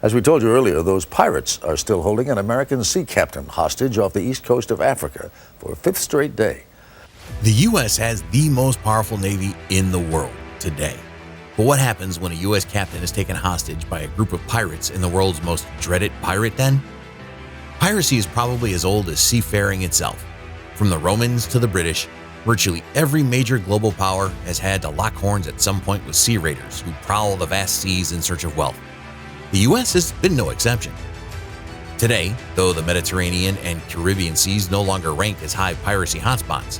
As we told you earlier, those pirates are still holding an American sea captain hostage off the east coast of Africa for a fifth straight day. The U.S. has the most powerful Navy in the world today. But what happens when a U.S. captain is taken hostage by a group of pirates in the world's most dreaded pirate den? Piracy is probably as old as seafaring itself. From the Romans to the British, virtually every major global power has had to lock horns at some point with sea raiders who prowl the vast seas in search of wealth. The U.S. has been no exception. Today, though the Mediterranean and Caribbean seas no longer rank as high piracy hotspots,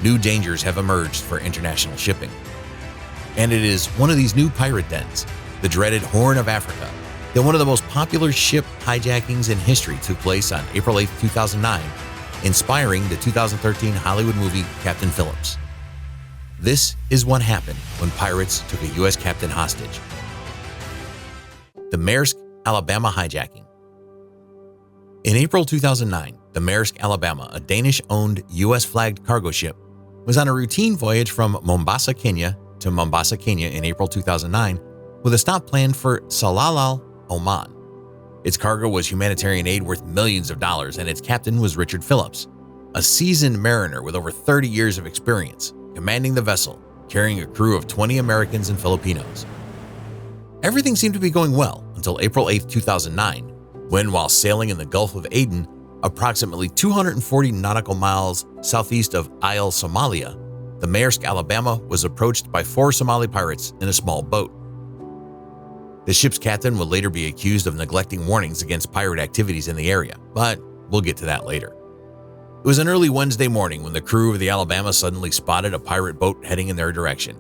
new dangers have emerged for international shipping. And it is one of these new pirate dens, the dreaded Horn of Africa, that one of the most popular ship hijackings in history took place on April 8, 2009, inspiring the 2013 Hollywood movie Captain Phillips. This is what happened when pirates took a U.S. captain hostage. The Maersk Alabama hijacking. In April 2009, the Maersk Alabama, a Danish-owned U.S.-flagged cargo ship, was on a routine voyage from Mombasa, Kenya to Mombasa, Kenya in April 2009, with a stop planned for Salalah, Oman. Its cargo was humanitarian aid worth millions of dollars, and its captain was Richard Phillips, a seasoned mariner with over 30 years of experience, commanding the vessel, carrying a crew of 20 Americans and Filipinos. Everything seemed to be going well until April 8, 2009, when, while sailing in the Gulf of Aden, approximately 240 nautical miles southeast of Isle Somalia, the Maersk Alabama was approached by 4 Somali pirates in a small boat. The ship's captain would later be accused of neglecting warnings against pirate activities in the area, but we'll get to that later. It was an early Wednesday morning when the crew of the Alabama suddenly spotted a pirate boat heading in their direction.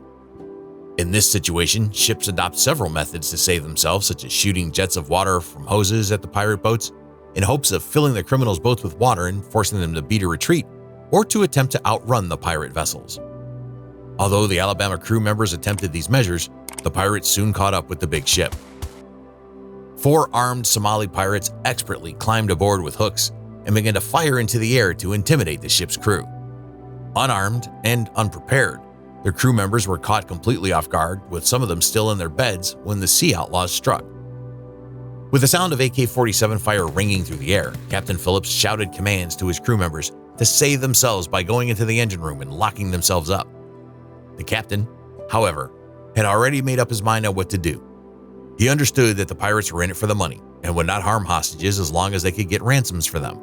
In this situation, ships adopt several methods to save themselves, such as shooting jets of water from hoses at the pirate boats in hopes of filling the criminals' boats with water and forcing them to beat a retreat, or to attempt to outrun the pirate vessels. Although the Alabama crew members attempted these measures, the pirates soon caught up with the big ship. 4 armed Somali pirates expertly climbed aboard with hooks and began to fire into the air to intimidate the ship's crew. Unarmed and unprepared, their crew members were caught completely off guard, with some of them still in their beds when the sea outlaws struck. With the sound of AK-47 fire ringing through the air, Captain Phillips shouted commands to his crew members to save themselves by going into the engine room and locking themselves up. The captain, however, had already made up his mind on what to do. He understood that the pirates were in it for the money and would not harm hostages as long as they could get ransoms for them.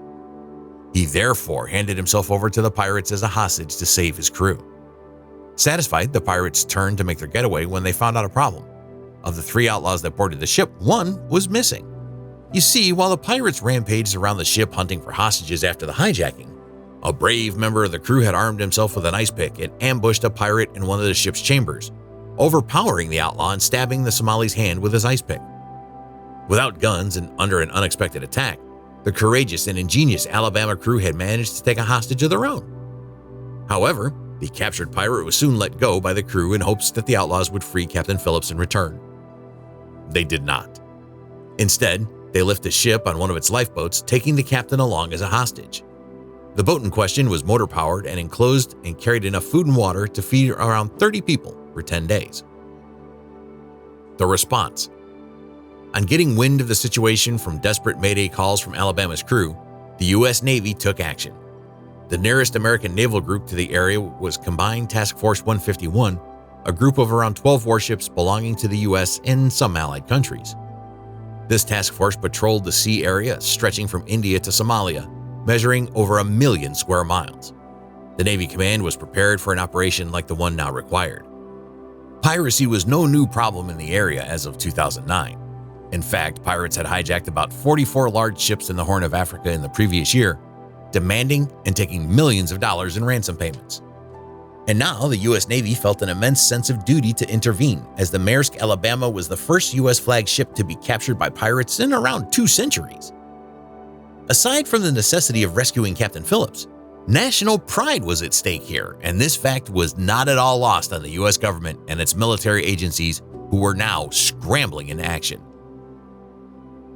He therefore handed himself over to the pirates as a hostage to save his crew. Satisfied, the pirates turned to make their getaway when they found out a problem. Of the 3 outlaws that boarded the ship, 1 was missing. You see, while the pirates rampaged around the ship hunting for hostages after the hijacking, a brave member of the crew had armed himself with an ice pick and ambushed a pirate in one of the ship's chambers, overpowering the outlaw and stabbing the Somali's hand with his ice pick. Without guns and under an unexpected attack, the courageous and ingenious Alabama crew had managed to take a hostage of their own. However, the captured pirate was soon let go by the crew in hopes that the outlaws would free Captain Phillips in return. They did not. Instead, they left the ship on one of its lifeboats, taking the captain along as a hostage. The boat in question was motor-powered and enclosed and carried enough food and water to feed around 30 people for 10 days. The response. On getting wind of the situation from desperate mayday calls from Alabama's crew, the U.S. Navy took action. The nearest American naval group to the area was Combined Task Force 151, a group of around 12 warships belonging to the U.S. and some allied countries. This task force patrolled the sea area stretching from India to Somalia, measuring over 1 million square miles. The Navy command was prepared for an operation like the one now required. Piracy was no new problem in the area as of 2009. In fact, pirates had hijacked about 44 large ships in the Horn of Africa in the previous year, demanding and taking millions of dollars in ransom payments. And now the U.S. Navy felt an immense sense of duty to intervene, as the Maersk Alabama was the first U.S.-flagged ship to be captured by pirates in around 2 centuries. Aside from the necessity of rescuing Captain Phillips, national pride was at stake here, and this fact was not at all lost on the U.S. government and its military agencies, who were now scrambling into action.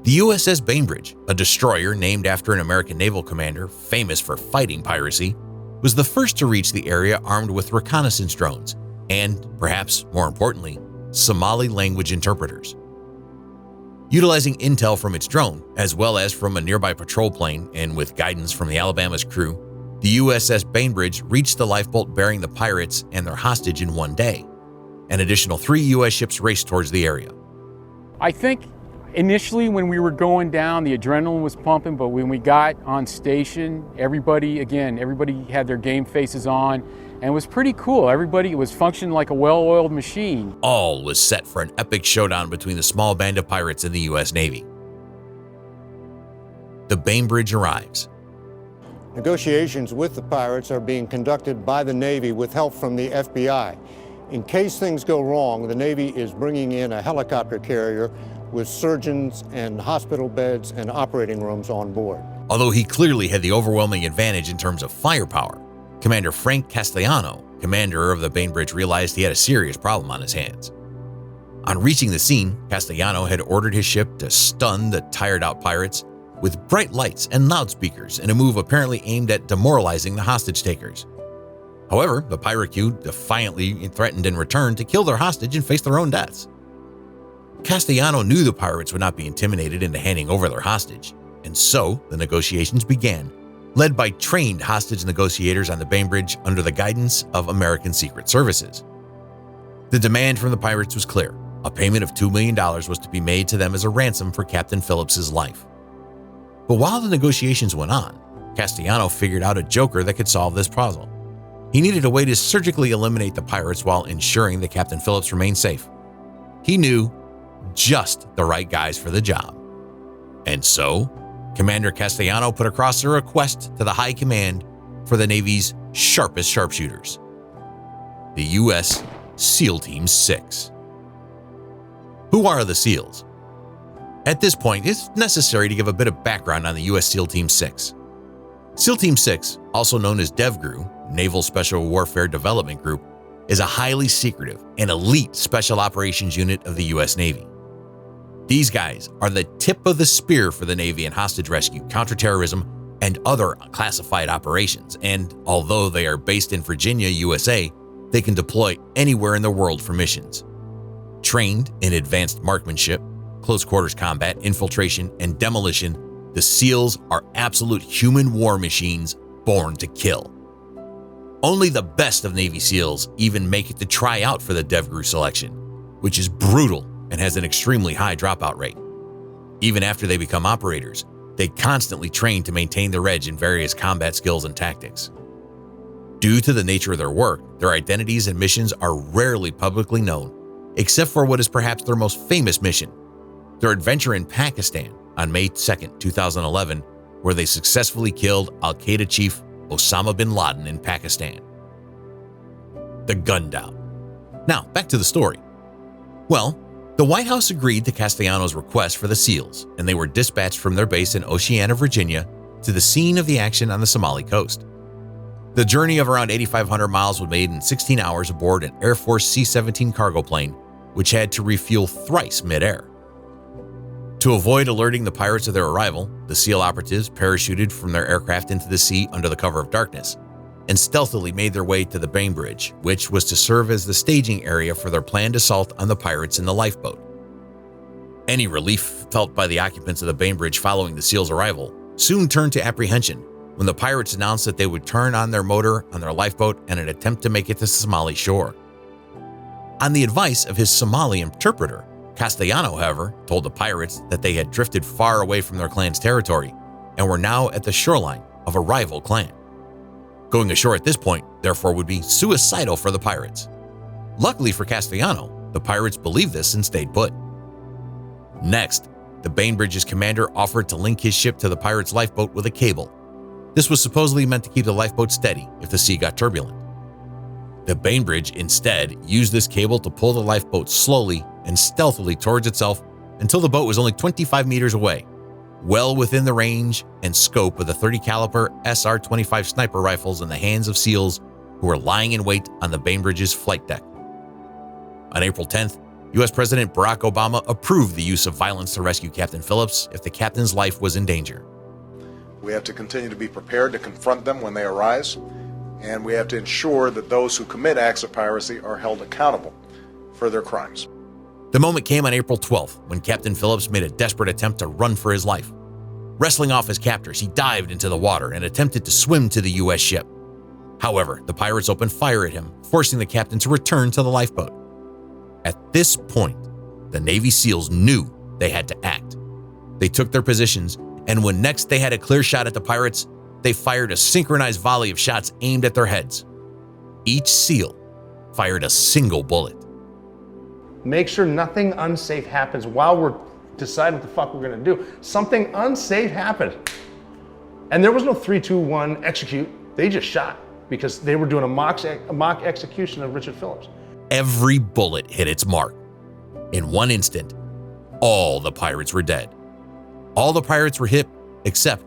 The USS Bainbridge, a destroyer named after an American naval commander famous for fighting piracy, was the first to reach the area armed with reconnaissance drones and, perhaps more importantly, Somali language interpreters. Utilizing intel from its drone, as well as from a nearby patrol plane and with guidance from the Alabama's crew, the USS Bainbridge reached the lifeboat bearing the pirates and their hostage in one day. An additional 3 U.S. ships raced towards the area. I think initially when we were going down, the adrenaline was pumping, but when we got on station, everybody had their game faces on, and it was pretty cool. Everybody was functioning like a well-oiled machine. All was set for an epic showdown between the small band of pirates and the U.S. Navy. The Bainbridge arrives. Negotiations with the pirates are being conducted by the Navy with help from the FBI. In case things go wrong, the Navy is bringing in a helicopter carrier with surgeons and hospital beds and operating rooms on board. Although he clearly had the overwhelming advantage in terms of firepower, Commander Frank Castellano, commander of the Bainbridge, realized he had a serious problem on his hands. On reaching the scene, Castellano had ordered his ship to stun the tired-out pirates with bright lights and loudspeakers in a move apparently aimed at demoralizing the hostage-takers. However, the pirate crew defiantly threatened in return to kill their hostage and face their own deaths. Castellano knew the pirates would not be intimidated into handing over their hostage, and so the negotiations began, led by trained hostage negotiators on the Bainbridge under the guidance of American Secret Services. The demand from the pirates was clear. A payment of $2 million was to be made to them as a ransom for Captain Phillips' life. But while the negotiations went on, Castellano figured out a joker that could solve this puzzle. He needed a way to surgically eliminate the pirates while ensuring that Captain Phillips remained safe. He knew just the right guys for the job. And so, Commander Castellano put across a request to the High Command for the Navy's sharpest sharpshooters, the U.S. SEAL Team 6. Who are the SEALs? At this point, it's necessary to give a bit of background on the U.S. SEAL Team 6. SEAL Team 6, also known as DevGRU, Naval Special Warfare Development Group, is a highly secretive and elite special operations unit of the U.S. Navy. These guys are the tip of the spear for the Navy in hostage rescue, counterterrorism, and other classified operations, and although they are based in Virginia, USA, they can deploy anywhere in the world for missions. Trained in advanced marksmanship, close quarters combat, infiltration, and demolition, the SEALs are absolute human war machines born to kill. Only the best of Navy SEALs even make it to try out for the DevGRU selection, which is brutal and has an extremely high dropout rate. Even after they become operators, they constantly train to maintain their edge in various combat skills and tactics. Due to the nature of their work, their identities and missions are rarely publicly known, except for what is perhaps their most famous mission, their adventure in Pakistan on May 2, 2011, where they successfully killed Al-Qaeda chief Osama bin Laden in Pakistan. The gundown. Now, back to the story. Well, the White House agreed to Castellano's request for the SEALs, and they were dispatched from their base in Oceana, Virginia, to the scene of the action on the Somali coast. The journey of around 8,500 miles was made in 16 hours aboard an Air Force C-17 cargo plane, which had to refuel thrice mid-air. To avoid alerting the pirates of their arrival, the SEAL operatives parachuted from their aircraft into the sea under the cover of darkness and stealthily made their way to the Bainbridge, which was to serve as the staging area for their planned assault on the pirates in the lifeboat. Any relief felt by the occupants of the Bainbridge following the SEALs' arrival soon turned to apprehension when the pirates announced that they would turn on their motor on their lifeboat in an attempt to make it to Somali shore. On the advice of his Somali interpreter, Castellano, however, told the pirates that they had drifted far away from their clan's territory and were now at the shoreline of a rival clan. Going ashore at this point, therefore, would be suicidal for the pirates. Luckily for Castellano, the pirates believed this and stayed put. Next, the Bainbridge's commander offered to link his ship to the pirates' lifeboat with a cable. This was supposedly meant to keep the lifeboat steady if the sea got turbulent. The Bainbridge instead used this cable to pull the lifeboat slowly and stealthily towards itself until the boat was only 25 meters away, well within the range and scope of the .30 caliber SR-25 sniper rifles in the hands of SEALs who were lying in wait on the Bainbridge's flight deck. On April 10th, U.S. President Barack Obama approved the use of violence to rescue Captain Phillips if the captain's life was in danger. We have to continue to be prepared to confront them when they arise, and we have to ensure that those who commit acts of piracy are held accountable for their crimes. The moment came on April 12th when Captain Phillips made a desperate attempt to run for his life. Wrestling off his captors, he dived into the water and attempted to swim to the U.S. ship. However, the pirates opened fire at him, forcing the captain to return to the lifeboat. At this point, the Navy SEALs knew they had to act. They took their positions, and when next they had a clear shot at the pirates, they fired a synchronized volley of shots aimed at their heads. Each SEAL fired a single bullet. Make sure nothing unsafe happens while we're deciding what the fuck we're gonna do. Something unsafe happened. And there was no 3, 2, 1, execute. They just shot because they were doing a mock execution of Richard Phillips. Every bullet hit its mark. In one instant, all the pirates were dead. All the pirates were hit except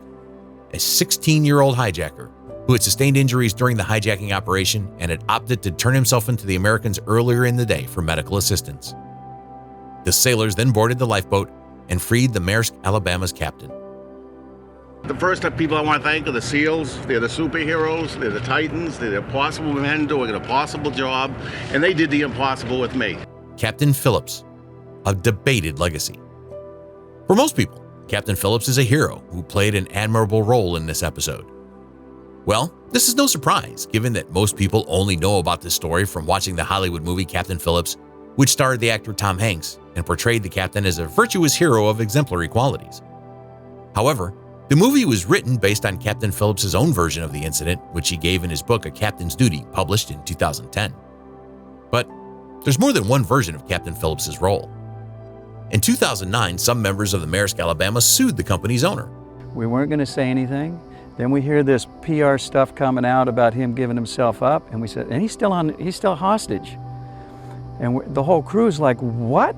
a 16-year-old hijacker who had sustained injuries during the hijacking operation and had opted to turn himself into the Americans earlier in the day for medical assistance. The sailors then boarded the lifeboat and freed the Maersk Alabama's captain. The first people I want to thank are the SEALs. They're the superheroes, they're the titans, they're the impossible men doing an impossible job, and they did the impossible with me. Captain Phillips, a debated legacy. For most people, Captain Phillips is a hero who played an admirable role in this episode. Well, this is no surprise, given that most people only know about this story from watching the Hollywood movie Captain Phillips, which starred the actor Tom Hanks and portrayed the captain as a virtuous hero of exemplary qualities. However, the movie was written based on Captain Phillips' own version of the incident, which he gave in his book A Captain's Duty, published in 2010. But there's more than one version of Captain Phillips' role. In 2009, some members of the Maersk Alabama sued the company's owner. We weren't going to say anything. Then we hear this PR stuff coming out about him giving himself up, and we said, and he's still hostage. And the whole crew's like, what?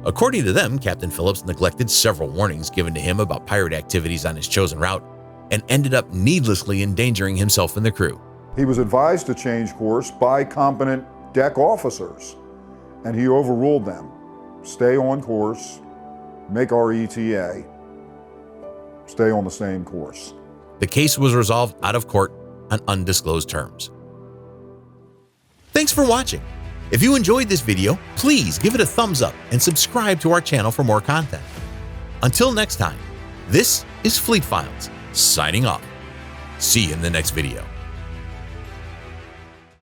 According to them, Captain Phillips neglected several warnings given to him about pirate activities on his chosen route and ended up needlessly endangering himself and the crew. He was advised to change course by competent deck officers, and he overruled them. Stay on course, make our ETA, stay on the same course. The case was resolved out of court on undisclosed terms. Thanks for watching. If you enjoyed this video, please give it a thumbs up and subscribe to our channel for more content. Until next time, this is Fleet Files, signing off. See you in the next video.